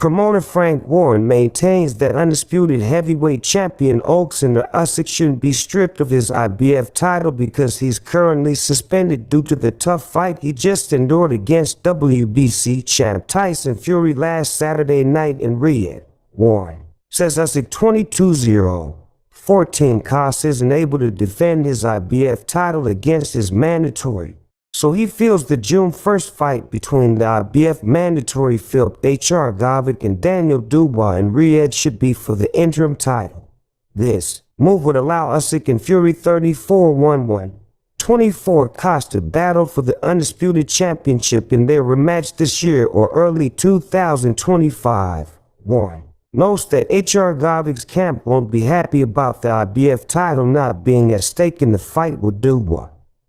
Promoter Frank Warren maintains that undisputed heavyweight champion Alexander Usyk shouldn't be stripped of his IBF title because he's currently suspended due to the tough fight he just endured against WBC champ Tyson Fury last Saturday night in Riyadh. Warren says Usyk 22-0-14 cost isn't able to defend his IBF title against his mandatory. So he feels the June 1st fight between the IBF mandatory Phil H.R. Govic and Daniel Dubois in Riyadh should be for the interim title. This move would allow Usyk and Fury 34-11-24 cost to battle for the undisputed championship in their rematch this year or early 2025. Warren notes that H.R. Govic's camp won't be happy about the IBF title not being at stake in the fight with Dubois.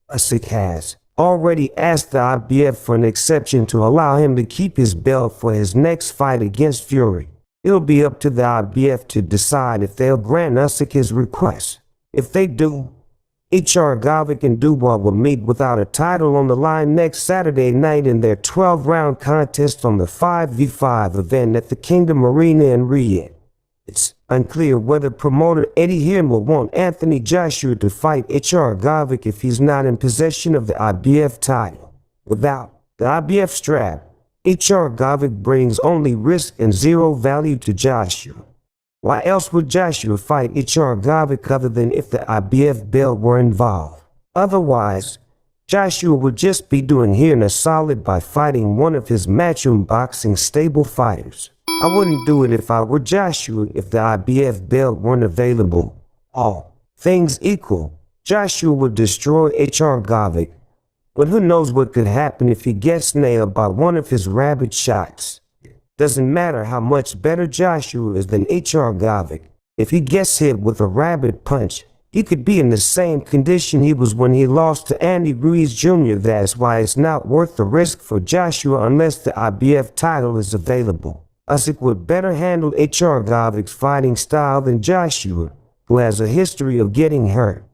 Usyk has already asked the IBF for an exception to allow him to keep his belt for his next fight against Fury. It'll be up to the IBF to decide if they'll grant Usyk his request. If they do, H.R. Govic and Dubois will meet without a title on the line next Saturday night in their 12-round contest on the 5v5 event at the Kingdom Arena in Riyadh. It's unclear whether promoter Eddie Hearn will want Anthony Joshua to fight H.R. Govic if he's not in possession of the IBF title. Without the IBF strap, H.R. Govic brings only risk and zero value to Joshua. Why else would Joshua fight H.R. Govic other than if the IBF belt were involved? Otherwise, Joshua would just be doing Hearn a solid by fighting one of his matchroom boxing stable fighters. I wouldn't do it if I were Joshua if the IBF belt weren't available. All things equal, Joshua would destroy H.R. Govic, but who knows what could happen if he gets nailed by one of his rabid shots. Doesn't matter how much better Joshua is than H.R. Govic. If he gets hit with a rabid punch, he could be in the same condition he was when he lost to Andy Ruiz Jr. That's why it's not worth the risk for Joshua unless the IBF title is available. Usyk would better handle H.R. Govic's fighting style than Joshua, who has a history of getting hurt.